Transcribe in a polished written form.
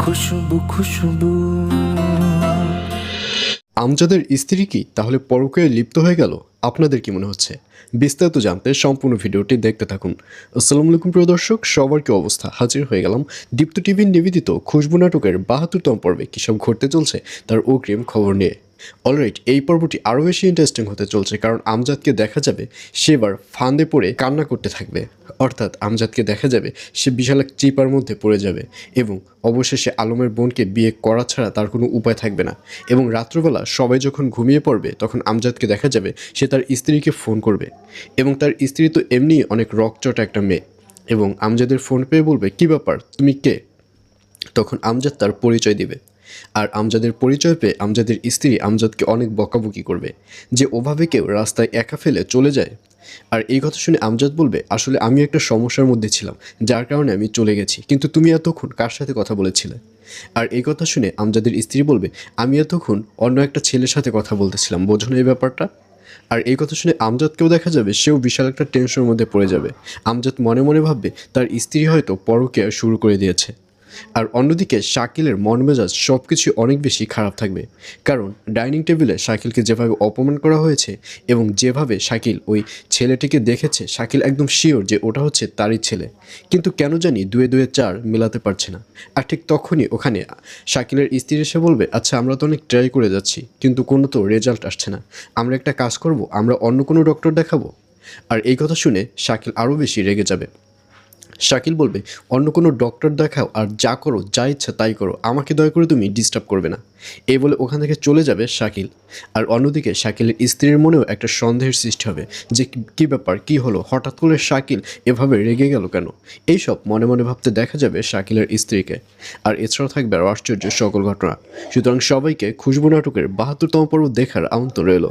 খুশবু খুশবু। আমজাদের স্ত্রী কি তাহলে পরকীয়ায় লিপ্ত হয়ে গেল? আপনাদের কি মনে হচ্ছে? বিস্তারিত জানতে সম্পূর্ণ ভিডিওটি দেখতে থাকুন। আসসালামু আলাইকুম প্রিয় দর্শক, সবার কি অবস্থা? হাজির হয়ে গেলাম দীপ্ত টিভির নিবেদিত খুশবু নাটকের ৭২তম পর্বে কী সব ঘটতে চলছে তার অগ্রিম খবর নিয়ে। অলরাইট, এই পর্বটি আরও বেশি ইন্টারেস্টিং হতে চলছে, কারণ আমজাদকে দেখা যাবে সে এবার ফান্দে পড়ে কান্না করতে থাকবে। অর্থাৎ আমজাদকে দেখা যাবে সে বিশাল এক চিপার মধ্যে পড়ে যাবে এবং অবশেষে আলমের বোনকে বিয়ে করা ছাড়া তার কোনো উপায় থাকবে না। এবং রাত্রবেলা সবাই যখন ঘুমিয়ে পড়বে তখন আমজাদকে দেখা যাবে সে তার স্ত্রীকে ফোন করবে, এবং তার স্ত্রী তো এমনিই অনেক রকচটা একটা মেয়ে, এবং আমজাদের ফোন পেয়ে বলবে, কী ব্যাপার, তুমি কে? তখন আমজাদ তার পরিচয় দিবে। আর আমজাদের পরিচয় পেয়ে আমজাদের স্ত্রী আমজাদকে অনেক বকাবকি করবে যে ওভাবে কেউ রাস্তায় একা ফেলে চলে যায়। আর এই কথা শুনে আমজাদ বলবে, আসলে আমি একটা সমস্যার মধ্যে ছিলাম যার কারণে আমি চলে গেছি, কিন্তু তুমি এতক্ষণ কার সাথে কথা বলেছিলে? আর এই কথা শুনে আমজাদের স্ত্রী বলবে, আমি এতক্ষণ অন্য একটা ছেলের সাথে কথা বলতেছিলাম, বোঝো না এই ব্যাপারটা? আর এই কথা শুনে আমজাদকেও দেখা যাবে সেও বিশাল একটা টেনশনের মধ্যে পড়ে যাবে। আমজাদ মনে মনে ভাববে তার স্ত্রী হয়তো পরকীয়া শুরু করে দিয়েছে। আর অন্যদিকে শাকিলের মন মেজাজ সব কিছু অনেক বেশি খারাপ থাকবে, কারণ ডাইনিং টেবিলে শাকিলকে যেভাবে অপমান করা হয়েছে এবং যেভাবে শাকিল ওই ছেলেটিকে দেখেছে, শাকিল একদম শিওর যে ওটা হচ্ছে তারই ছেলে, কিন্তু কেন জানি দুয়ে দুয়ে চার মেলাতে পারছে না। আর ঠিক তখনই ওখানে শাকিলের স্ত্রী এসে বলবে, আচ্ছা আমরা তো অনেক ট্রাই করে যাচ্ছি কিন্তু কোনো তো রেজাল্ট আসছে না, আমরা একটা কাজ করব, আমরা অন্য কোনো ডক্টর দেখাবো। আর এই কথা শুনে শাকিল আরও বেশি রেগে যাবে। শাকিল বলবে, অন্য কোনো ডক্টর দেখাও আর যা করো, যা ইচ্ছা তাই করো, আমাকে দয়া করে তুমি ডিস্টার্ব করবে না। এই বলে ওখান থেকে চলে যাবে শাকিল। আর অন্যদিকে শাকিলের স্ত্রীর মনেও একটা সন্দেহের সৃষ্টি হবে যে কী ব্যাপার, কী হলো, হঠাৎ করে শাকিল এভাবে রেগে গেল কেন? এইসব মনে মনে ভাবতে দেখা যাবে শাকিলের স্ত্রীকে। আর এছাড়াও থাকবে আরও আশ্চর্য সকল ঘটনা। সুতরাং সবাইকে খুশবু নাটকের ৭২তম পর্ব দেখার আমন্ত্রণ রইল।